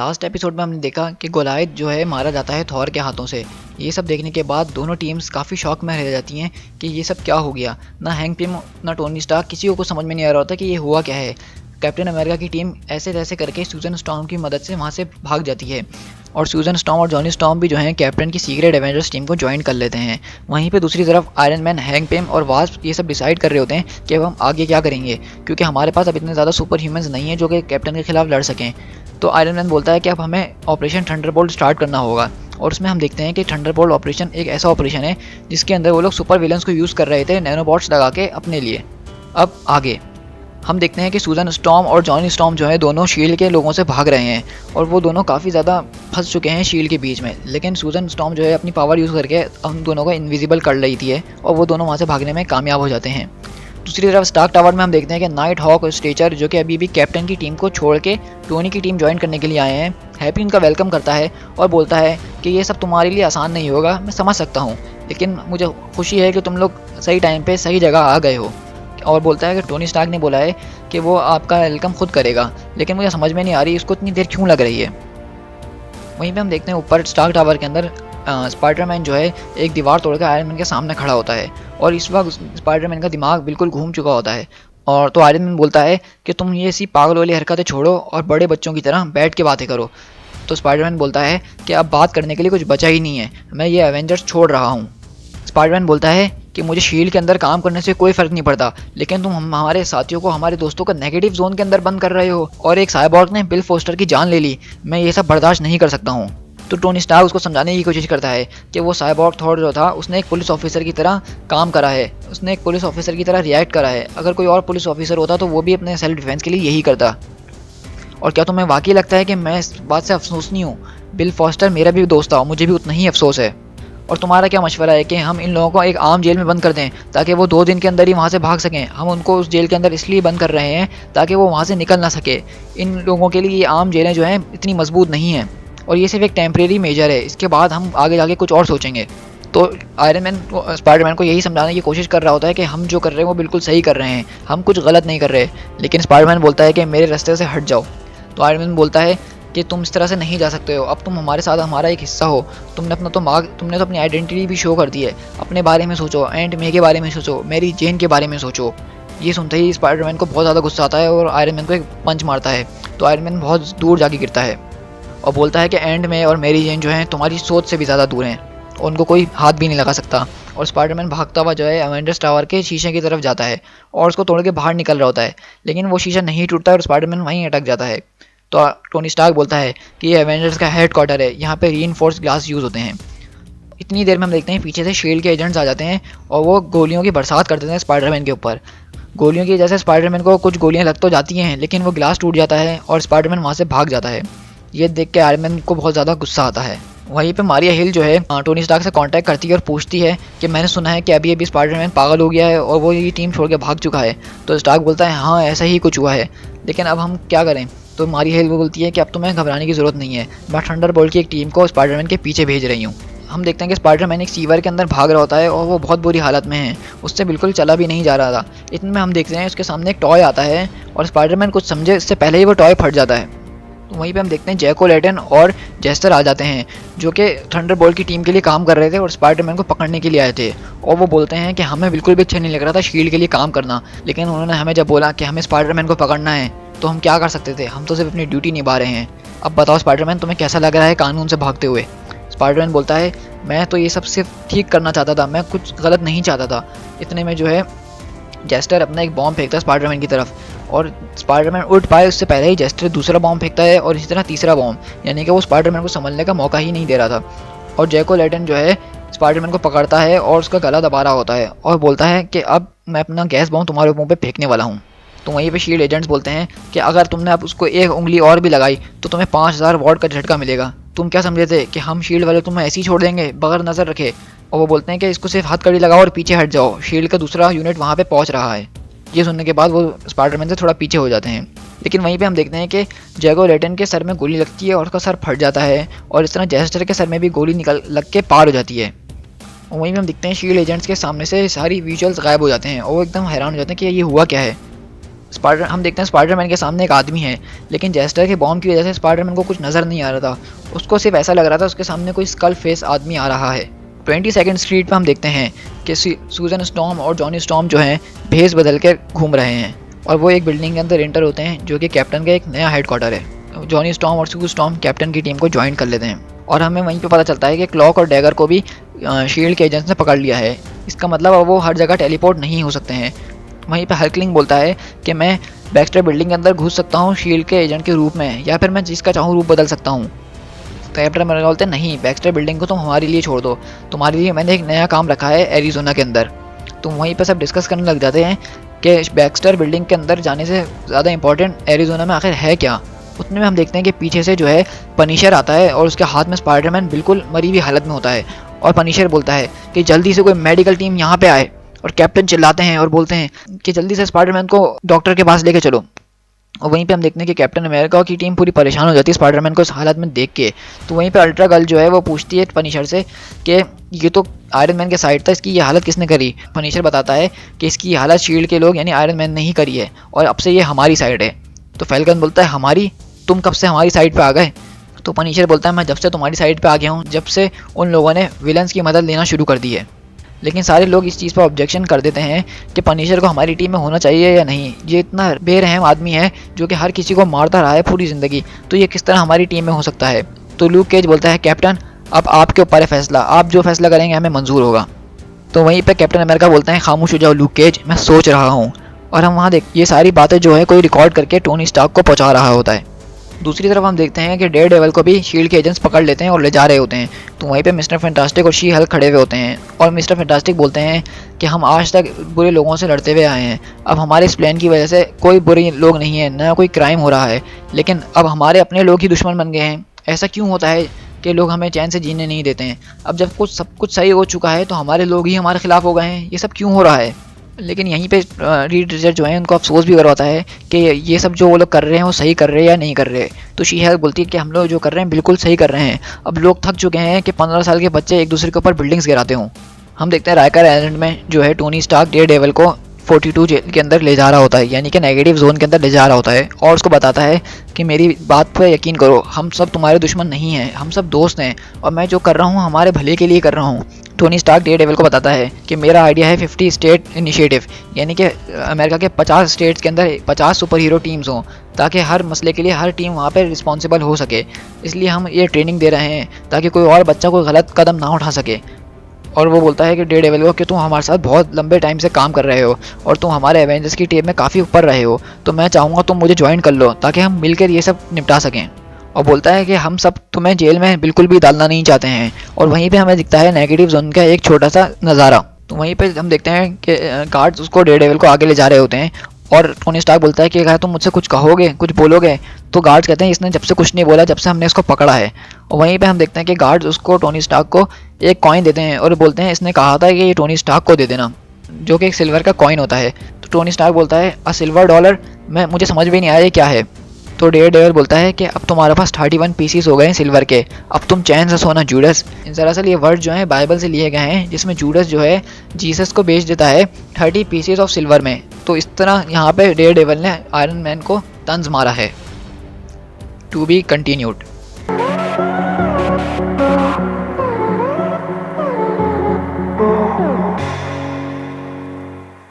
Last episode में हमने देखा कि गोलायत जो है मारा जाता है थॉर के हाथों से। ये सब देखने के बाद दोनों टीम्स काफ़ी शॉक में रह जाती हैं कि ये सब क्या हो गया। ना हैंक पिम ना टोनी स्टार्क किसी को कुछ समझ में नहीं आ रहा होता कि ये हुआ क्या है। कैप्टन अमेरिका की टीम ऐसे तैसे करके सूजन स्टॉर्म की मदद से वहाँ से भाग जाती है और सूजन स्टॉर्म और जॉनी स्टॉर्म भी जो हैं कैप्टन की सीक्रेट एवेंजर्स टीम को ज्वाइन कर लेते हैं। वहीं पे दूसरी तरफ आयरन मैन, हैंक पिम और वास्प ये सब डिसाइड कर रहे होते हैं कि अब हम आगे क्या करेंगे, क्योंकि हमारे पास अब इतने ज़्यादा सुपर ह्यूमंस नहीं है जो कि कैप्टन के खिलाफ लड़ सकें। तो आयरन मैन बोलता है कि अब हमें ऑपरेशन थंडरबोल्ट स्टार्ट करना होगा और उसमें हम देखते हैं कि थंडरबोल्ट ऑपरेशन एक ऐसा ऑपरेशन है जिसके अंदर वो लोग सुपर विलन्स को यूज़ कर रहे थे नैनोबॉट्स लगा के अपने लिए। अब आगे हम देखते हैं कि सूजन स्टॉर्म और जॉनी स्टॉर्म जो है दोनों शील्ड के लोगों से भाग रहे हैं और वो दोनों काफ़ी ज़्यादा फंस चुके हैं शील्ड के बीच में। लेकिन सूजन स्टॉर्म जो है अपनी पावर यूज़ करके हम दोनों को इनविजिबल कर रही थी और वो दोनों वहाँ से भागने में कामयाब हो जाते हैं। दूसरी तरफ स्टार्क टावर में हम देखते हैं कि नाइट हॉक और स्ट्रेचर जो कि अभी भी कैप्टन की टीम को छोड़ के टोनी की टीम ज्वाइन करने के लिए आए हैं, हैप्पी उनका वेलकम करता है और बोलता है कि ये सब तुम्हारे लिए आसान नहीं होगा, मैं समझ सकता हूँ, लेकिन मुझे खुशी है कि तुम लोग सही टाइम पे सही जगह आ गए हो। और बोलता है कि टोनी स्टार्क ने बोला है कि वो आपका वेलकम खुद करेगा, लेकिन मुझे समझ में नहीं आ रही उसको इतनी देर क्यों लग रही है। वहीं पे हम देखते हैं ऊपर स्टार्क टावर के अंदर स्पाइडरमैन जो है एक दीवार तोड़कर आयरन मैन के सामने खड़ा होता है और इस वक्त स्पाइडरमैन का दिमाग बिल्कुल घूम चुका होता है। और तो आयरन मैन बोलता है कि तुम ये सी पागल वाली हरकतें छोड़ो और बड़े बच्चों की तरह बैठ के बातें करो। तो स्पाइडरमैन बोलता है कि अब बात करने के लिए कुछ बचा ही नहीं है, मैं ये एवेंजर्स छोड़ रहा हूँ। स्पाइडरमैन बोलता है कि मुझे शील्ड के अंदर काम करने से कोई फ़र्क नहीं पड़ता, लेकिन तुम हमारे साथियों को, हमारे दोस्तों को नेगेटिव जोन के अंदर बंद कर रहे हो और एक साइबॉर्ग ने बिल फोस्टर की जान ले ली, मैं ये सब बर्दाश्त नहीं कर सकता हूँ। तो टोनी स्टार्क उसको समझाने की कोशिश करता है कि वो साइबॉर्ग थॉर जो था उसने एक पुलिस ऑफिसर की तरह काम करा है, उसने एक पुलिस ऑफिसर की तरह रिएक्ट करा है। अगर कोई और पुलिस ऑफिसर होता तो वो भी अपने सेल्फ डिफेंस के लिए यही करता। और क्या तुम्हें वाकई लगता है कि मैं इस बात से अफसोस नहीं हूँ? बिल फॉस्टर मेरा भी दोस्त था, मुझे भी उतना ही अफसोस है। और तुम्हारा क्या मशवरा है कि हम इन लोगों को एक आम जेल में बंद कर दें ताकि वो 2 दिन के अंदर ही वहाँ से भाग सकें? हम उनको उस जेल के अंदर इसलिए बंद कर रहे हैं ताकि वो वहाँ से निकल ना सके। इन लोगों के लिए ये आम जेलें जो हैं इतनी मजबूत नहीं हैं और ये सिर्फ एक टेम्परेरी मेजर है, इसके बाद हम आगे जाके कुछ और सोचेंगे। तो आयरन मैन स्पाइडरमैन को यही समझाने की कोशिश कर रहा होता है कि हम जो कर रहे हैं वो बिल्कुल सही कर रहे हैं, हम कुछ गलत नहीं कर रहे। लेकिन स्पाइडरमैन बोलता है कि मेरे रास्ते से हट जाओ। तो आयरन मैन बोलता है कि तुम इस तरह से नहीं जा सकते हो, अब तुम हमारे साथ हमारा एक हिस्सा हो, तुमने तो अपनी आइडेंटिटी भी शो कर दी है, अपने बारे में सोचो, एंड मे के बारे में सोचो, मेरी जेन के बारे में सोचो। ये सुनते ही स्पाइडरमैन को बहुत ज़्यादा गुस्सा आता है और आयरन मैन को एक पंच मारता है। तो आयरन मैन बहुत दूर जाके गिरता है और बोलता है कि एंड मे और मेरी जेन जो हैं तुम्हारी सोच से भी ज़्यादा दूर हैं, उनको कोई हाथ भी नहीं लगा सकता। और स्पाइडरमैन भागता हुआ जो है एवेंजर्स टावर के शीशे की तरफ जाता है और उसको तोड़ के बाहर निकल रहा होता है, लेकिन वो शीशा नहीं टूटता है और स्पाइडरमैन वहीं अटक जाता है। तो टोनी स्टार्क बोलता है कि ये एवेंजर्स का हेडक्वार्टर है, यहाँ पे रीइंफोर्स ग्लास यूज़ होते हैं। इतनी देर में हम देखते हैं पीछे से शील्ड के एजेंट्स आ जाते हैं और वो गोलियों की बरसात कर देते हैं स्पाइडरमैन के ऊपर। गोलियों की वजह से स्पाइडरमैन को कुछ गोलियां लग तो जाती हैं, लेकिन वो ग्लास टूट जाता है और स्पाइडरमैन वहाँ से भाग जाता है। ये देख के आयरन मैन को बहुत ज़्यादा गुस्सा आता है। वहीं पे मारिया हिल जो है टोनी स्टार्क से कांटेक्ट करती है और पूछती है कि मैंने सुना है कि अभी स्पाइडरमैन पागल हो गया है और वो ये टीम छोड़ के भाग चुका है। तो स्टार्क बोलता है हाँ ऐसा ही कुछ हुआ है, लेकिन अब हम क्या करें? तो मारिया हिल वो बोलती है कि अब तुम्हें घबराने की ज़रूरत नहीं है, मैं थंडरबोल्ट की एक टीम को स्पाइडरमैन के पीछे भेज रही हूँ। हम देखते हैं कि स्पाइडरमैन एक सीवर के अंदर भाग रहा होता है और वो बहुत बुरी हालत में है, उससे बिल्कुल चला भी नहीं जा रहा था। इतने में हम देखते हैं उसके सामने एक टॉय आता है और स्पाइडरमैन कुछ समझे इससे पहले ही वो टॉय फट जाता है। तो वहीं पे हम देखते हैं जैको लैटन और जेस्टर आ जाते हैं जो कि थंडरबोल्ट की टीम के लिए काम कर रहे थे और स्पाइडरमैन को पकड़ने के लिए आए थे। और वो बोलते हैं कि हमें बिल्कुल भी अच्छा नहीं लग रहा था शील्ड के लिए काम करना, लेकिन उन्होंने हमें जब बोला कि हमें स्पाइडरमैन को पकड़ना है तो हम क्या कर सकते थे, हम तो सिर्फ अपनी ड्यूटी निभा रहे हैं। अब बताओ स्पाइडरमैन तुम्हें कैसा लग रहा है कानून से भागते हुए? स्पाइडरमैन बोलता है मैं तो ये सब सिर्फ ठीक करना चाहता था, मैं कुछ गलत नहीं चाहता था। इतने में जो है जेस्टर अपना एक बॉम्ब फेंकता है स्पाइडरमैन की तरफ और स्पाइडरमैन उठ पाए उससे पहले ही जेस्टर दूसरा बॉम्ब फेंकता है और इसी तरह तीसरा बॉम्ब, यानी कि वो स्पाइडरमैन को संभलने का मौका ही नहीं दे रहा था। और जैको लैटन जो है स्पाइडरमैन को पकड़ता है और उसका गला दबा रहा होता है और बोलता है कि अब मैं अपना गैस बॉम्ब तुम्हारे मुंह पे फेंकने वाला हूँ। तो वहीं पे शील्ड एजेंट्स बोलते हैं कि अगर तुमने अब उसको एक उंगली और भी लगाई तो तुम्हें 5000 वॉट का झटका मिलेगा। तुम क्या समझे थे कि हम शील्ड वाले तुम्हें ऐसे ही छोड़ देंगे बगैर नज़र रखे? और वो बोलते हैं कि इसको सिर्फ हथकड़ी लगाओ और पीछे हट जाओ, शील्ड का दूसरा यूनिट वहाँ पे पहुँच रहा है। ये सुनने के बाद वो स्पाइडरमैन से थोड़ा पीछे हो जाते हैं। लेकिन वहीं पे हम देखते हैं कि जैको लैटन के सर में गोली लगती है और उसका सर फट जाता है और इस तरह जेस्टर के सर में भी गोली लग के पार हो जाती है। और वहीं पे हम देखते हैं शील्ड एजेंट्स के सामने से सारी विजुअल्स गायब हो जाते हैं और वो एकदम हैरान हो जाते हैं कि ये हुआ क्या है। हम देखते हैं स्पाइडरमैन के सामने एक आदमी है, लेकिन जेस्टर के बॉम्ब की वजह से स्पाइडरमैन को कुछ नज़र नहीं आ रहा था। उसको सिर्फ ऐसा लग रहा था उसके सामने कोई स्कल फेस आदमी आ रहा है। 22nd स्ट्रीट पर हम देखते हैं कि सूजन स्टॉर्म और जॉनी स्टॉर्म जो हैं भेस बदल के घूम रहे हैं और वो एक बिल्डिंग के अंदर एंटर होते हैं जो कि कैप्टन का एक नया हेडक्वार्टर है। जॉनी स्टॉर्म और सू स्टॉर्म कैप्टन की टीम को ज्वाइन कर लेते हैं और हमें वहीं पे पता चलता है कि क्लॉक और डैगर को भी शील्ड के एजेंट्स ने पकड़ लिया है। इसका मतलब अब वो हर जगह टेलीपोर्ट नहीं हो सकते हैं। वहीं पे हल्कलिंग बोलता है कि मैं बैक्स्टर बिल्डिंग के अंदर घुस सकता हूँ शील्ड के एजेंट के रूप में, या फिर मैं जिसका चाहूँ रूप बदल सकता हूँ। कैप्टन अमेरिका बोलते हैं नहीं, बैक्स्टर बिल्डिंग को तुम हमारे लिए छोड़ दो, तुम्हारे लिए मैंने एक नया काम रखा है एरिज़ोना के अंदर। तो वहीं पर सब डिस्कस करने लग जाते हैं कि बैक्स्टर बिल्डिंग के अंदर जाने से ज़्यादा इंपॉर्टेंट एरिज़ोना में आखिर है क्या। उतने में हम देखते हैं कि पीछे से जो है पनिशर आता है और उसके हाथ में स्पाइडरमैन बिल्कुल मरी हुई हालत में होता है और पनिशर बोलता है कि जल्दी से कोई मेडिकल टीम यहाँ पे आए। और कैप्टन चिल्लाते हैं और बोलते हैं कि जल्दी से स्पाइडरमैन को डॉक्टर के पास लेके चलो। और वहीं पे हम देखते हैं कि कैप्टन अमेरिका की टीम पूरी परेशान हो जाती है स्पाइडरमैन को इस हालत में देख के। तो वहीं पे अल्ट्रा गर्ल जो है वो पूछती है पनिशर से कि ये तो आयरन मैन के साइड था, इसकी ये हालत किसने करी। पनिशर बताता है कि इसकी ये हालत शील्ड के लोग यानी आयरन मैन ने ही करी है और अब से ये हमारी साइड है। तो फैल्कन बोलता है हमारी, तुम कब से हमारी साइड पर आ गए। तो पनिशर बोलता है मैं जब से तुम्हारी साइड पर आ गया हूँ, जब से उन लोगों ने विलन्स की मदद लेना शुरू कर दी है। लेकिन सारे लोग इस चीज़ पर ऑब्जेक्शन कर देते हैं कि पनिशर को हमारी टीम में होना चाहिए या नहीं। ये इतना बेरहम आदमी है जो कि हर किसी को मारता रहा है पूरी ज़िंदगी, तो ये किस तरह हमारी टीम में हो सकता है। तो लूक केज बोलता है कैप्टन अब आपके ऊपर है फैसला, आप जो फैसला करेंगे हमें मंजूर होगा। तो वहीं पर कैप्टन अमेरिका बोलते हैं खामोश हो जाओ लूक केज, मैं सोच रहा हूँ। और हम वहाँ देख ये सारी बातें जो है कोई रिकॉर्ड करके टोनी स्टार्क को पहुँचा रहा होता है। दूसरी तरफ हम देखते हैं कि डेयरडेविल को भी शील्ड के एजेंट्स पकड़ लेते हैं और ले जा रहे होते हैं। तो वहीं पे मिस्टर फैंटास्टिक और शी हल्क खड़े हुए होते हैं और मिस्टर फैंटास्टिक बोलते हैं कि हम आज तक बुरे लोगों से लड़ते हुए आए हैं, अब हमारे इस प्लान की वजह से कोई बुरे लोग नहीं है, ना कोई क्राइम हो रहा है, लेकिन अब हमारे अपने लोग ही दुश्मन बन गए हैं। ऐसा क्यों होता है कि लोग हमें चैन से जीने नहीं देते हैं। अब जब सब कुछ सही हो चुका है तो हमारे लोग ही हमारे खिलाफ हो गए हैं, ये सब क्यों हो रहा है। लेकिन यहीं पे रीड रिचर्ड जो है उनको अफसोस भी करवाता है कि ये सब जो वो लोग कर रहे हैं वो सही कर रहे हैं या नहीं कर रहे। तो शी हेल्क बोलती है कि हम लोग जो कर रहे हैं बिल्कुल सही कर रहे हैं, अब लोग थक चुके हैं कि 15 साल के बच्चे एक दूसरे के ऊपर बिल्डिंग्स गिराते हों। हम देखते हैं राइकर आइलैंड में जो है टोनी स्टार्क डेयरडेविल को 42 जेल के अंदर ले जा रहा होता है, यानी कि नेगेटिव जोन के अंदर ले जा रहा होता है और उसको बताता है कि मेरी बात पर यकीन करो, हम सब तुम्हारे दुश्मन नहीं हैं, हम सब दोस्त हैं और मैं जो कर रहा हूँ हमारे भले के लिए कर रहा हूँ। टोनी स्टार्क डेयरडेविल को बताता है कि मेरा आइडिया है 50 स्टेट इनिशिएटिव, यानी कि अमेरिका के 50 स्टेट्स के अंदर 50 सुपर हीरो टीम्स हों ताकि हर मसले के लिए हर टीम वहाँ पे रिस्पॉन्सिबल हो सके। इसलिए हम ये ट्रेनिंग दे रहे हैं ताकि कोई और बच्चा कोई गलत कदम ना उठा सके। और वो बोलता है कि डेयरडेविल को कि तुम हमारे साथ बहुत लंबे टाइम से काम कर रहे हो और तुम हमारे एवेंजर्स की टीम में काफ़ी ऊपर रहे हो, तो मैं चाहूँगा तुम मुझे ज्वाइन कर लो ताकि हम मिलकर ये सब निपटा सकें। और बोलता है कि हम सब तुम्हें जेल में बिल्कुल भी डालना नहीं चाहते हैं। और वहीं पे हमें दिखता है नेगेटिव जोन का एक छोटा सा नज़ारा। तो वहीं पे हम देखते हैं कि गार्ड्स उसको डेयरडेविल को आगे ले जा रहे होते हैं और टोनी स्टार्क बोलता है कि अगर तुम मुझसे कुछ कहोगे कुछ बोलोगे, तो गार्ड्स कहते हैं इसने जब से कुछ नहीं बोला जब से हमने इसको पकड़ा है। और वहीं पे हम देखते हैं कि गार्ड्स उसको टोनी स्टार्क को एक कॉइन देते हैं और बोलते हैं इसने कहा था कि ये टोनी स्टार्क को दे देना, जो कि एक सिल्वर का कॉइन होता है। तो टोनी स्टार्क बोलता है $1 सिल्वर, मुझे समझ भी नहीं आया ये क्या है। तो डेयरडेविल बोलता है कि अब तुम्हारे पास 31 पीसीस हो गए हैं सिल्वर के, अब तुम चैन से सोना जूडस। दरअसल ये वर्ड जो है बाइबल से लिए गए हैं जिसमें जूडस जो है जीसस को बेच देता है 30 पीसीस ऑफ सिल्वर में। तो इस तरह यहाँ पे डेयरडेविल ने आयरन मैन को तंज मारा है। To be continued.